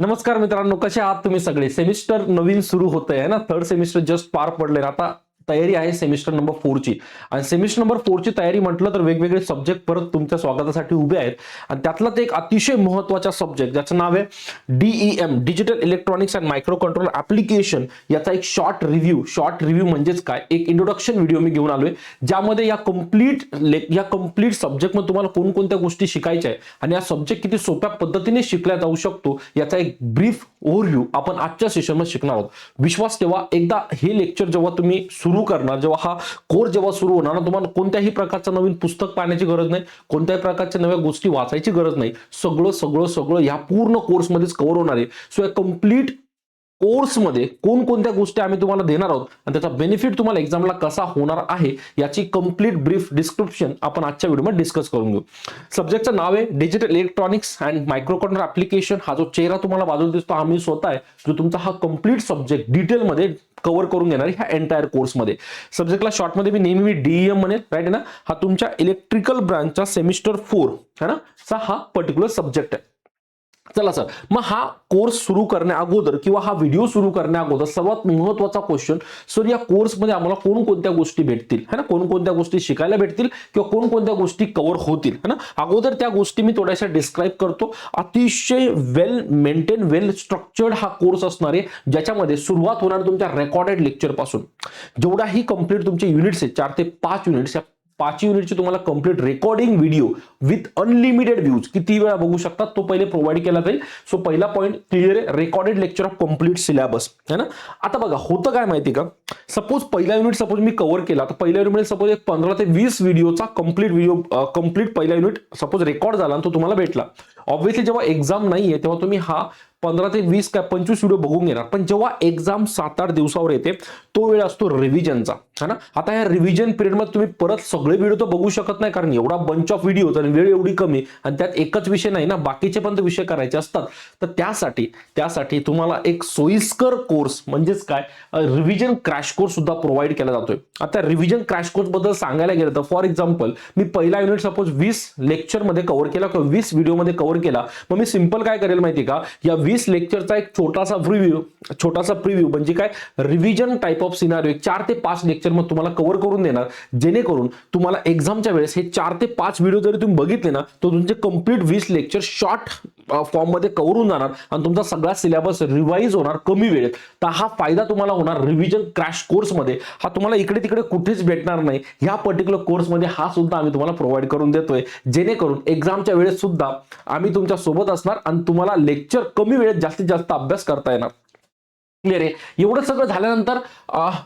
नमस्कार मित्रांनो, कसे आहात तुम्ही सगळे? सेमिस्टर नवीन सुरू होत आहे ना, थर्ड सेमिस्टर जस्ट पार पडले. आता तयारी आहे सेमिस्टर नंबर 4 ची. आणि सेमिस्टर नंबर 4 ची तयारी म्हटलं तर वेगवेगळे सब्जेक्ट परत तुमच्या स्वागतासाठी उभे आहेत. आणि त्यातला एक अतिशय महत्त्वाचा सब्जेक्ट ज्याचं नाव आहे DEM, digital electronics and micro control application. याचा एक शॉर्ट रिव्ह्यू म्हणजेच काय, एक इंट्रोडक्शन व्हिडिओ मी घेऊन आलोय, ज्यामध्ये या कंप्लीट सब्जेक्ट मध्ये तुम्हाला कोणकोणत्या गोष्टी शिकायच्या आहे आणि हा सब्जेक्ट किती सोप्या पद्धतीने शिकला जाऊ शकतो याचा एक ब्रीफ ओव्हरव्ह्यू आपण आजच्या सेशनमध्ये शिकणार आहोत. विश्वास ठेवा, एकदा हे लेक्चर जेव्हा तुम्ही सुरू करणार, जेव्हा हा कोर्स जेव्हा सुरू होणार ना, तुम्हाला कोणत्याही प्रकारचं नवीन पुस्तक पाहण्याची गरज नाही, कोणत्याही प्रकारच्या नव्या गोष्टी वाचायची गरज नाही. सगळं या पूर्ण कोर्समध्येच कव्हर होणार आहे. सो या कंप्लीट कोर्समध्ये कोणकोणत्या गोष्टी आम्ही तुम्हाला देणार आहोत आणि त्याचा बेनिफिट तुम्हाला एक्झामला कसा होणार आहे याची कंप्लीट ब्रीफ डिस्क्रिप्शन आपण आजच्या व्हिडिओमध्ये डिस्कस करून घेऊ. सब्जेक्टचं नाव आहे digital electronics and micro control application. हा जो चेहरा तुम्हाला बाजूला दिसतो हा मी स्वतः आहे, जो तुमचा हा कंप्लीट सब्जेक्ट डिटेलमध्ये कव्हर करून घेणार ह्या एंटायर कोर्समध्ये. सब्जेक्टला शॉर्टमध्ये मी नेहमी DEM म्हणेन, राईट आहे ना. हा तुमच्या इलेक्ट्रिकल ब्रांचचा सेमिस्टर 4 है ना चा हा पर्टिक्युलर सब्जेक्ट आहे. चला सर, मग हा कोर्स सुरू करण्या अगोदर किंवा हा व्हिडिओ सुरू करण्या अगोदर सर्वात महत्त्वाचा क्वेश्चन, सर या कोर्समध्ये आम्हाला कोणकोणत्या गोष्टी भेटतील है ना, कोणकोणत्या गोष्टी शिकायला भेटतील किंवा कोणकोणत्या गोष्टी कव्हर होतील है ना. अगोदर त्या गोष्टी मी थोड्याशा डिस्क्राईब करतो. अतिशय वेल मेंटेन, वेल स्ट्रक्चर्ड हा कोर्स असणार आहे, ज्याच्यामध्ये सुरुवात होणार तुमच्या रेकॉर्डेड लेक्चर पासून. जेवढाही कंप्लीट तुमचे युनिट्स आहेत, 4 ते 5 युनिट्स, 5 युनिटची तुम्हाला complete recording video with unlimited views किती वेळा बघू शकतात तो पहिले प्रोव्हाइड केला जाईल. सो पहिला पॉईंट क्लिअर आहे, recorded lecture of complete syllabus है ना. आता बघा होतं काय माहिती का, सपोज पहिला युनिट मी कव्हर केला तर पहिल्या युनिट सपोज एक 15 ते 20 व्हिडिओचा कंप्लीट पहिला युनिट सपोज रेकॉर्ड झाला आणि तो तुम्हाला भेटला. ऑब्व्हियसली जेव्हा एक्झाम नाहीये तेव्हा तुम्ही हा 15 ते 20 काय 25 व्हिडिओ बघून घेणार. पण जेव्हा एक्झाम 7-8 दिवसावर येते तो वेळ असतो रिव्हिजनचा है ना. आता या रिव्हिजन पिरियडमध्ये तुम्ही परत सगळे व्हिडिओ तर बघू शकत नाही, कारण एवढा बंच ऑफ व्हिडिओ आणि वेळ एवढी कमी, आणि त्यात एकच विषय नाही ना, बाकीचे पण विषय करायचे असतात. तर त्यासाठी तुम्हाला एक सोयीस्कर कोर्स म्हणजेच काय, रिव्हिजन क्रॅश कोर्स सुद्धा प्रोव्हाइड केला जातोय. आता रिव्हिजन क्रॅश कोर्स बद्दल सांगायला गेलं तर फॉर एक्झाम्पल मी पहिला युनिट सपोज 20 लेक्चर मध्ये कव्हर केला किंवा 20 व्हिडिओ मध्ये कव्हर केला, मग मी सिंपल काय करेल माहिती का, या 20 लेक्चरचा एक छोटासा प्रिव्ह्यू म्हणजे काय, रिव्हिजन टाइप ऑफ सिनारिओ 4 ते 5 लेक्चर मग तुम्हाला कव्हर करून देणार, जेणेकरून तुम्हाला एक्झामच्या वेळेस हे 4 ते 5 व्हिडिओ जरी तुम्ही बघितले ना, तर तुमचे कंप्लीट 20 लेक्चर शॉर्ट फॉर्म मध्ये कव्हर होऊन जाणार आणि तुमचा सगळा सिलेबस रिवाइज होणार कमी वेळेत. तर हा फायदा तुम्हाला होणार रिव्हिजन क्रॅश कोर्स मध्ये. हा तुम्हाला इकडे तिकडे कुठेच भेटणार नाही. ह्या पर्टिक्युलर कोर्समध्ये हा सुद्धा आम्ही तुम्हाला प्रोव्हाइड करून देतोय, जेणेकरून एक्झामच्या वेळेस सुद्धा आम्ही तुमच्या सोबत असणार आणि तुम्हाला लेक्चर कमी वेळेत जास्तीत जास्त अभ्यास करता येणार. क्लिअर आहे. एवढं सगळं झाल्यानंतर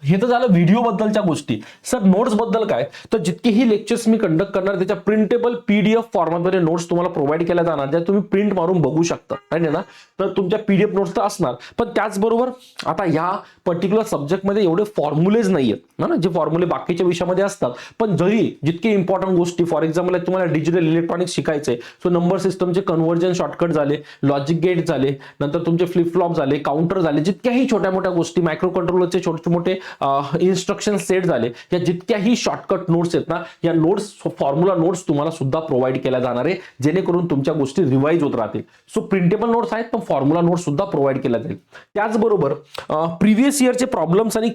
हे तर झालं व्हिडिओ बद्दलच्या गोष्टी. सर नोट्स बद्दल काय, तर जितकेही लेक्चर्स मी कंडक्ट करणार त्याच्या प्रिंटेबल PDF फॉर्मॅटमध्ये नोट्स तुम्हाला प्रोव्हाइड केल्या जाणार, ज्या तुम्ही प्रिंट मारून बघू शकता आहे ना. तर तुमच्या PDF नोट्स तर असणार, पण त्याचबरोबर आता या पर्टिक्युलर सब्जेक्टमध्ये एवढे फॉर्म्युलेज नाहीयेत ना, जे फॉर्म्युले बाकीच्या विषयामध्ये असतात. पण जरी जितके इम्पॉर्टंट गोष्टी, फॉर एक्झाम्पल तुम्हाला डिजिटल इलेक्ट्रॉनिक्स शिकायचंय, सो नंबर सिस्टमचे कन्व्हर्जन शॉर्टकट झाले, लॉजिक गेट झाले, नंतर तुमचे फ्लिप फ्लॉप झाले, काउंटर झाले, जितक्याही छोट्या मोठ्या गोष्टी, मायक्रो कंट्रोलरचे छोटे मोठे इन्स्ट्रक्शन सेट झाले, या जितक्याही शॉर्टकट नोट्स आहेत ना, या नोट्स फॉर्म्युला नोट्स तुम्हाला सुद्धा प्रोव्हाइड केल्या जाणार आहे, जेणेकरून तुमच्या गोष्टी रिवाइज होत राहतील. सो प्रिंटेबल नोट्स आहेत, पण फॉर्म्युला नोट्स सुद्धा प्रोव्हाइड केल्या जाईल. त्याचबरोबर प्रिव्हियस इयरचे प्रॉब्लेम्स आणि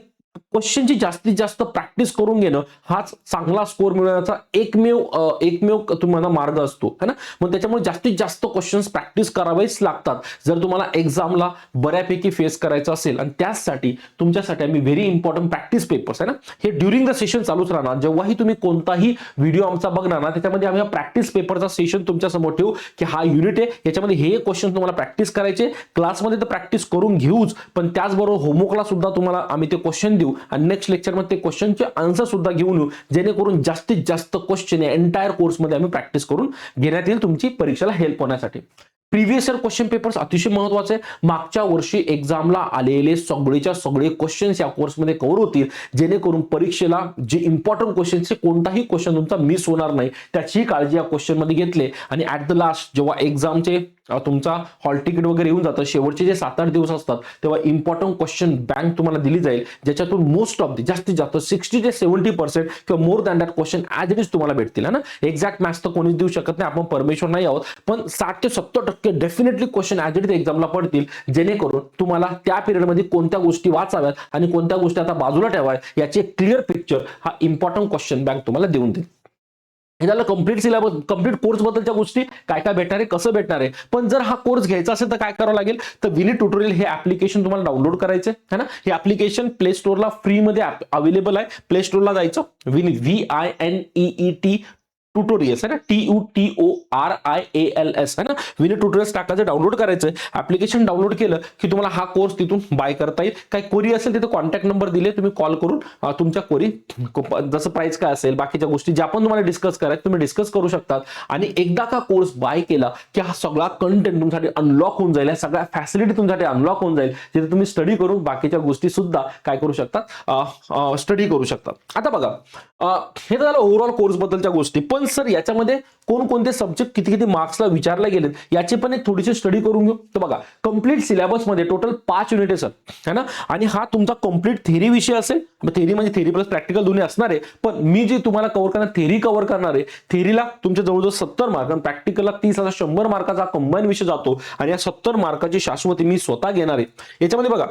क्वेश्चनची जास्तीत जास्त प्रॅक्टिस करून घेणं हाच चांगला स्कोर मिळवण्याचा एकमेव तुम्हाला मार्ग असतो है ना. मग त्याच्यामुळे जास्तीत जास्त क्वेश्चन्स प्रॅक्टिस करावेच लागतात जर तुम्हाला एक्झामला बऱ्यापैकी फेस करायचं असेल. आणि त्यासाठी तुमच्यासाठी आम्ही व्हेरी इम्पॉर्टंट प्रॅक्टिस पेपर्स आहे ना, हे ड्युरिंग द सेशन चालूच राहणार. जेव्हाही तुम्ही कोणताही व्हिडिओ आमचा बघणार ना, त्याच्यामध्ये आम्ही प्रॅक्टिस पेपरचा सेशन तुमच्या समोर ठेवू की हा युनिट आहे, याच्यामध्ये हे क्वेश्चन तुम्हाला प्रॅक्टिस करायचे. क्लासमध्ये तर प्रॅक्टिस करून घेऊच, पण त्याचबरोबर होमवर्कला सुद्धा तुम्हाला आम्ही ते क्वेश्चन देऊ आणि नेक्स्ट लेक्चरमध्ये ते क्वेश्चनचे आन्सर सुद्धा घेऊन येऊ, जेणेकरून जास्तीत जास्त क्वेश्चन एंटायर कोर्समध्ये आम्ही प्रॅक्टिस करून घेण्यात येईल तुमची परीक्षेला हेल्प होण्यासाठी. प्रिव्हियस इयर क्वेश्चन पेपर्स अतिशय महत्वाचे आहे. मागच्या वर्षी एक्झामला आलेले सगळेच्या सगळे क्वेश्चन्स या कोर्समध्ये कव्हर होतील, जेणेकरून परीक्षेला जे इम्पॉर्टंट क्वेश्चन्स कोणताही क्वेश्चन तुमचा मिस होणार नाही, त्याची काळजी या क्वेश्चन मध्ये घेतले. आणि ऍट द लास्ट जेव्हा एक्झामचे तुमचा हॉल तिकीट वगैरे येऊन जातं, शेवटचे जे 7-8 दिवस असतात तेव्हा इम्पॉर्टंट क्वेश्चन बँक तुम्हाला दिली जाईल, ज्याच्यातून मोस्ट ऑफ जास्तीत जास्त 60 ते 70% किंवा more than that question as it is तुम्हाला भेटतील ना. एक्झॅक्ट मॅथ्स तर कोणीच देऊ शकत नाही, आपण परमेश्वर नाही आहोत, पण 60 ते 70% definitely question as it is एक्झामला पडतील, जेणेकरून तुम्हाला त्या पिरियडमध्ये कोणत्या गोष्टी वाचाव्यात आणि कोणत्या गोष्टी आता बाजूला ठेवाव्यात याचे क्लिअर पिक्चर हा इम्पॉर्टंट क्वेश्चन बँक तुम्हाला देऊन देईल. हे झालं कंप्लीट सिलेबस, कंप्लीट कोर्स बद्दलच्या गोष्टी, काय काय भेटणार आहे, कसं भेटणार आहे. पण जर हा कोर्स घ्यायचा असेल तर काय करावं लागेल, तर विनी ट्युटोरियल हे ऍप्लिकेशन तुम्हाला डाउनलोड करायचं आहे ना. हे ऍप्लिकेशन प्ले स्टोअरला फ्री मध्ये अवेलेबल आहे. प्ले स्टोअरला जायचं, विनी VINEET ट्युटोरियल्स है ना, TUTORIALS है ना, विनी ट्युटोरियल्स टाकायचं, डाउनलोड करायचं. ऍप्लिकेशन डाउनलोड केलं की तुम्हाला हा कोर्स तिथून बाय करता येईल. काही क्वेरी असेल तिथे कॉन्टॅक्ट नंबर दिले, तुम्ही कॉल करून तुमच्या क्वेरी, जसं प्राइस काय असेल, बाकीच्या गोष्टी ज्या पण तुम्हाला डिस्कस करायचं तुम्ही डिस्कस करू शकतात. आणि एकदा का कोर्स बाय केला की हा सगळा कंटेंट तुमच्यासाठी अनलॉक होऊन जाईल, सगळ्या फॅसिलिटी तुमच्यासाठी अनलॉक होऊन जाईल, जिथे तुम्ही स्टडी करून बाकीच्या गोष्टी सुद्धा काय करू शकतात, स्टडी करू शकतात. आता बघा, हे तर झालं ओव्हरऑल कोर्स बद्दलच्या गोष्टी. पण सर याच्यामध्ये कोणकोणते सब्जेक्ट किती किती मार्क्सला विचारले गेलेत याची पण एक थोडीशी स्टडी करून घेऊ. तर बघा, कंप्लीट सिलेबस मध्ये टोटल 5 युनिट आहे सर, है ना. आणि हा तुमचा कंप्लीट थेरी विषय असेल. थेरी म्हणजे थेरी प्लस प्रॅक्टिकल दोन्ही असणार आहे. पण मी जे तुम्हाला कव्हर करणार, थेरी कव्हर करणार आहे. थेरीला तुमच्या जवळजवळ 70 मार्क आणि प्रॅक्टिकलला 30 असा 100 मार्काचा कंबाईन विषय जातो. आणि या 70 मार्काची शाश्वती मी स्वतः घेणार आहे. याच्यामध्ये बघा,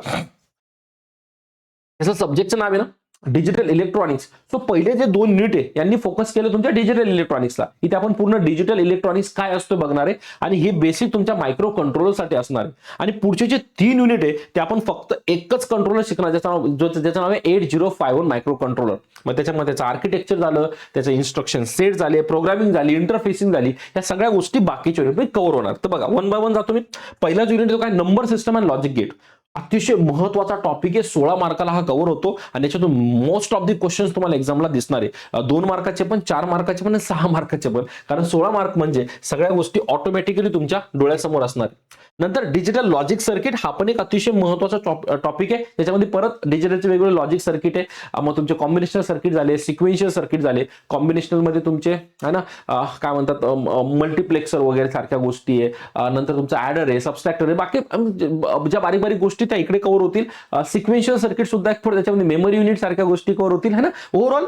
याचं सब्जेक्टचं नाव आहे ना डिजिटल इलेक्ट्रॉनिक्स. सो पहिले जे 2 युनिट आहे यांनी फोकस केलं तुमच्या डिजिटल इलेक्ट्रॉनिक्सला. इथे आपण पूर्ण डिजिटल इलेक्ट्रॉनिक्स काय असतो बघणार आहे आणि हे बेसिक तुमच्या मायक्रो कंट्रोलरसाठी असणार आहे. आणि पुढचे जे 3 युनिट आहे ते आपण फक्त एकच कंट्रोलर शिकणार, ज्याचं नाव आहे 8051 मायक्रो कंट्रोलर. मग त्याच्यामध्ये त्याचं आर्किटेक्चर झालं, त्याचं इन्स्ट्रक्शन सेट झाले, प्रोग्रामिंग झाली, इंटरफेसिंग झाली, या सगळ्या गोष्टी बाकीच्या युनिट कव्हर होणार. तर बघा, 1 बाय 1 जातो मी. पहिलाच युनिट जो काय number system and logic gate, अतिशय महत्वाचा टॉपिक आहे. 16 मार्काला हा कव्हर होतो आणि याच्यातून मोस्ट ऑफ दी क्वेश्चन्स तुम्हाला एक्झामला दिसणार आहे. 2 मार्काचे पण, 4 मार्काचे पण, 6 मार्काचे पण, कारण 16 मार्क म्हणजे सगळ्या गोष्टी ऑटोमॅटिकली तुमच्या डोळ्यासमोर असणार. नंतर डिजिटल लॉजिक सर्किट, हा पण एक अतिशय महत्वाचा टॉपिक आहे. त्याच्यामध्ये परत डिजिटलचे वेगवेगळे लॉजिक सर्किट आहे. मग तुमचे कॉम्बिनेशनल सर्किट झाले, सिक्वेन्शियल सर्किट झाले. कॉम्बिनेशनल मध्ये तुमचे है ना काय म्हणतात मल्टिप्लेक्सर वगैरे सारख्या गोष्टी आहे. नंतर तुमचा ऍडर आहे, सबस्ट्रॅक्टर आहे, बाकी ज्या बारीक बारीक गोष्टी त्या इकडे कव्हर होतील. सिक्वेन्शियल सर्किट सुद्धा एक थोडं त्याच्यामध्ये मेमरी युनिट सारख्या गोष्टी कव्हर होतील, है ना. ओव्हरऑल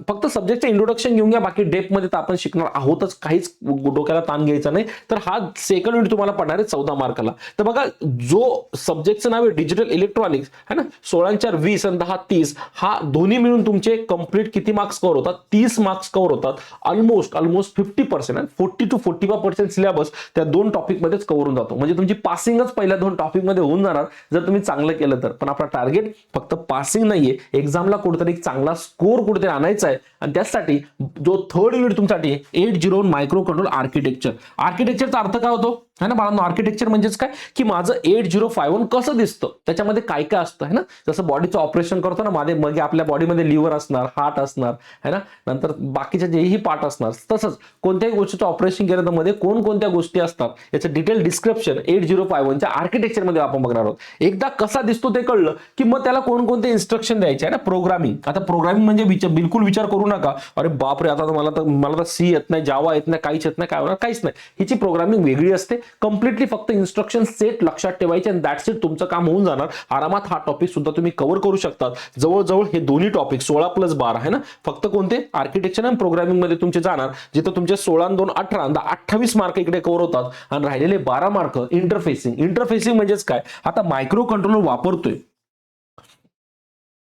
फक्त सब्जेक्टचं इंट्रोडक्शन घेऊन घ्या, बाकी डेप मध्ये तर आपण शिकणार आहोतच, काहीच डोक्याला ताण घ्यायचा नाही. तर हा सेकंड युनिट तुम्हाला पडणार आहे 14 मार्काला. तर बघा, जो सब्जेक्टचं नाव आहे डिजिटल इलेक्ट्रॉनिक्स है ना, 16 20 आणि 10 30, हा दोन्ही मिळून तुमचे कंप्लीट किती मार्क्स कव्हर होतात, 30 मार्क्स कव्हर होतात. ऑलमोस्ट 50% आणि 40 to 45% सिलेबस त्या 2 टॉपिक मध्येच कव्हर होऊन जातो. म्हणजे तुमची पासिंगच पहिल्या 2 टॉपिक मध्ये होऊन जाणार जर तुम्ही चांगलं केलं तर. पण आपला टार्गेट फक्त पासिंग नाहीये, एक्झामला कुठेतरी चांगला स्कोर कुठेतरी आणायचा आहे. आणि त्यासाठी जो थर्ड युनिट तुमच्यासाठी 80 मायक्रो कंट्रोल आर्किटेक्चर. आर्किटेक्चरचा अर्थ काय होतो है ना बाळांनो, आर्किटेक्चर म्हणजेच काय की माझं 8051 कसं दिसतं, त्याच्यामध्ये काय काय असतं है ना. जसं बॉडीचं ऑपरेशन करतो ना, मग आपल्या बॉडीमध्ये लिव्हर असणार, हार्ट असणार है ना, नंतर बाकीचे जेही पार्ट असणार. तसंच कोणत्याही गोष्टीचं ऑपरेशन केलं तर मध्ये कोणकोणत्या गोष्टी असतात याचं डिटेल डिस्क्रिप्शन 8051च्या आर्किटेक्चर मध्ये आपण बघणार आहोत. एकदा कसा दिसतो ते कळलं की मग त्याला कोणकोणते इन्स्ट्रक्शन द्यायचे आहे ना. प्रोग्रामिंग, आता प्रोग्रामिंग म्हणजे बिलकुल विचार करू नका अरे बापरे आता मला तर सी येत नाही, जावा येत नाही, काहीच येत नाही, काय होणार, काहीच नाही. हिची प्रोग्रामिंग वेगळी असते. कंप्लीटली फक्त इन्स्ट्रक्शन सेट लक्षात ठेवायचे आणि दॅट्स इट, तुमचं काम होऊन जाणार. आरामात हा टॉपिक सुद्धा तुम्ही कव्हर करू शकतात. जवळजवळ हे दोन्ही टॉपिक 16 + 12 आहे ना, फक्त कोणते आर्किटेक्चर आणि प्रोग्रामिंग मध्ये तुमचे जाणार, जिथे तुमचे 16 आणि 2 18 28 मार्क इकडे कव्हर होतात आणि राहिलेले 12 मार्क इंटरफेसिंग. इंटरफेसिंग म्हणजेच काय, आता मायक्रो कंट्रोलर वापरतोय,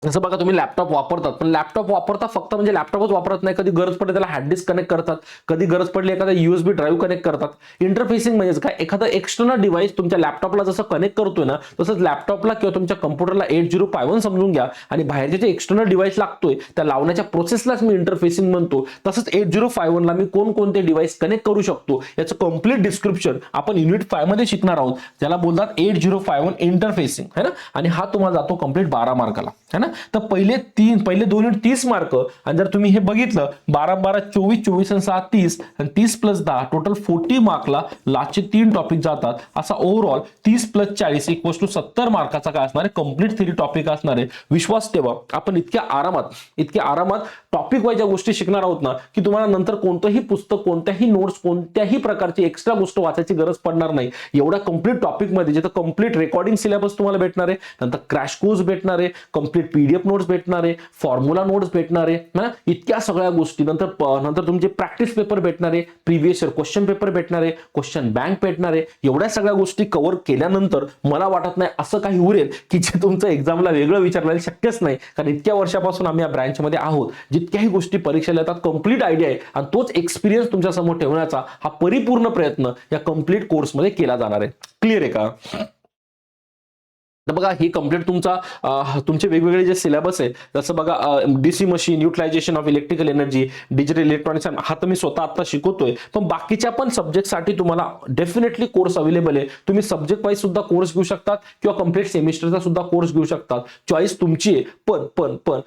जसं बघा तुम्ही लॅपटॉप वापरतात, पण लॅपटॉप वापरता फक्त म्हणजे लॅपटॉपच वापरत नाही, कधी गरज पडली त्याला हार्ड डिस्क कनेक्ट करतात, कधी गरज पडली एखादा USB ड्राईव्ह कनेक्ट करतात. इंटरफेसिंग म्हणजे काय, एखादा एक्सटर्नल डिव्हाइस तुमच्या लॅपटॉपला जसं कनेक्ट करतोय ना, तसंच लॅपटॉपला किंवा तुमच्या कम्प्युटरला 8051 समजून घ्या आणि बाहेरचे जे एक्सटर्नल डिव्हाइस लागतोय त्या लावण्याच्या प्रोसेसलाच मी इंटरफेसिंग म्हणतो. तसंच 8051 ला मी कोणकोणते डिव्हाइस कनेक्ट करू शकतो याचं कम्प्लीट डिस्क्रिप्शन आपण युनिट 5 मध्ये शिकणार आहोत, ज्याला बोलतात 8051 इंटरफेसिंग है ना. आणि हा तुम्हाला जातो कम्प्लीट 12 मार्काला है ना. तर पहिले 2 युनिट 30 मार्क, आणि जर तुम्ही हे बघितलं 12 12 24 24 आणि 6 30 आणि 30 प्लस 10 टोटल 40 मार्कला लास्टचे 3 टॉपिक जातात. असा ओव्हरऑल 30 प्लस 40 इक्वल्स टू 70 मार्काचा काय असणार आहे, कंप्लीट थेरी टॉपिक असणार आहे. विश्वास ठेवा, आपण इतक्या आरामात टॉपिक वाईज गोष्टी शिकणार आहोत ना, की तुम्हाला नंतर कोणतंही पुस्तक, कोणत्याही नोट्स, कोणत्याही प्रकारची एक्स्ट्रा गोष्ट वाचायची गरज पडणार नाही. एवढ्या कंप्लीट टॉपिक मध्ये जिथं कंप्लीट रेकॉर्डिंग सिलेबस तुम्हाला भेटणार आहे, नंतर क्रॅश कोर्स भेटणार आहे, कंप्लीट पीडीएफ नोट्स भेटणार आहे, फॉर्म्युला नोट्स भेटणार आहे ना, इतक्या सगळ्या गोष्टी. नंतर तुमचे प्रॅक्टिस पेपर भेटणार आहे, प्रिव्हियस इयर क्वेश्चन पेपर भेटणार आहे, क्वेश्चन बँक भेटणार आहे. एवढ्या सगळ्या गोष्टी कव्हर केल्यानंतर मला वाटत नाही असं काही उरेल की जे तुमचं एक्झामला वेगळं विचारलं शक्यच नाही. कारण इतक्या वर्षापासून आम्ही या ब्रँचमध्ये आहोत, जितक्याही गोष्टी परीक्षेला येतात कंप्लीट आयडिया आहे, आणि तोच एक्सपिरियन्स तुमच्या समोर ठेवण्याचा हा परिपूर्ण प्रयत्न या कंप्लीट कोर्समध्ये केला जाणार आहे. क्लिअर आहे का? तर बघा, ही कंप्लीट तुमचे वेगवेगळे जे सिलेबस आहे, जसं बघा DC machine, utilisation of electrical energy, digital electronics, हा तर मी स्वतः आता शिकवतोय, पण बाकीच्या पण सब्जेक्टसाठी तुम्हाला डेफिनेटली कोर्स अवेलेबल आहे. तुम्ही सब्जेक्ट वाईज सुद्धा कोर्स घेऊ शकतात किंवा कंप्लीट सेमिस्टरचा सुद्धा कोर्स घेऊ शकतात. चॉईस तुमची आहे. पण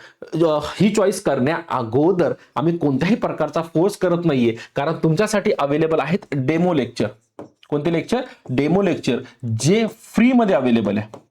ही चॉईस करण्या अगोदर आम्ही कोणत्याही प्रकारचा फोर्स करत नाहीये, कारण तुमच्यासाठी अवेलेबल आहेत डेमो लेक्चर. कोणते लेक्चर? डेमो लेक्चर, जे फ्री मध्ये अवेलेबल आहे.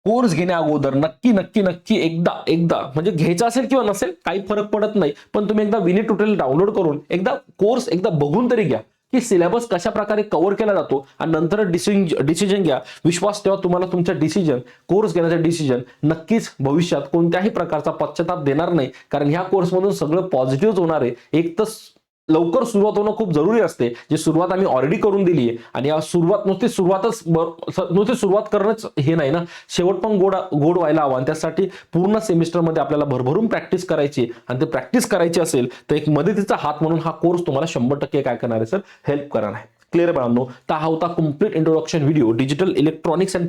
कोर्स घेण्या अगोदर नक्की एकदा म्हणजे घ्यायचा असेल किंवा नसेल काही फरक पडत नाही, पण तुम्ही एकदा विनी ट्युटोरियल डाउनलोड करून एकदा कोर्स एकदा बघून तरी घ्या की सिलेबस कशा प्रकारे कव्हर केला जातो, आणि नंतर डिसिजन घ्या. विश्वास ठेवा, तुम्हाला तुमच्या कोर्स घेण्याचा डिसिजन नक्कीच भविष्यात कोणत्याही प्रकारचा पश्चाताप देणार नाही. कारण ह्या कोर्समधून सगळं पॉझिटिव्ह होणार आहे. एक तर लवकर सुरुवात होणं खूप जरुरी असते, जी सुरुवात आम्ही ऑलरेडी करून दिली आहे. आणि या नुसती सुरुवात करणंच हे नाही ना, शेवट पण गोड व्हायला हवा. त्यासाठी पूर्ण सेमिस्टरमध्ये आपल्याला भरभरून प्रॅक्टिस करायची, आणि ते प्रॅक्टिस करायची असेल तर एक मदतीचा हात म्हणून हा कोर्स तुम्हाला 100% काय करणार आहे सर, हेल्प करणार आहे. क्लिअर बाळांनो? तर हा होता complete introduction video digital electronics and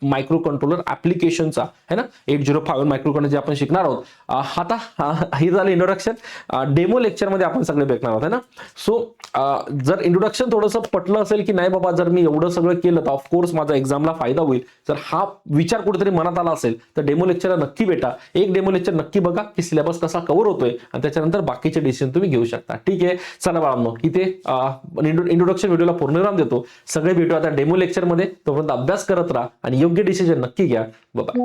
micro controller ऍप्लिकेशनचा, है ना. 805 मायक्रो कंट्रोलर जे आपण शिकणार आहोत. आता हे झालं इंट्रोडक्शन. डेमो लेक्चर मध्ये आपण सगळे भेटणार आहोत, है ना. सो जर इंट्रोडक्शन थोडंसं पटलं असेल की नाही बाबा, जर मी एवढं सगळं केलं तर ऑफकोर्स माझा एक्झामला फायदा होईल, जर हा विचार कुठेतरी मनात आला असेल तर डेमो लेक्चरला नक्की भेटा. एक डेमो लेक्चर नक्की बघा की सिलेबस कसा कव्हर होतोय, आणि त्याच्यानंतर बाकीचे डिसिजन तुम्ही घेऊ शकता. ठीक आहे, चला बाळांनो, इथे इंट्रोडक्शन व्हिडिओला पूर्णविराम देतो. सगळे भेटू आता डेमो लेक्चर मध्ये. तोपर्यंत अभ्यास करत राहा आणि योग्य डिसिजन नक्की घ्या. बाय.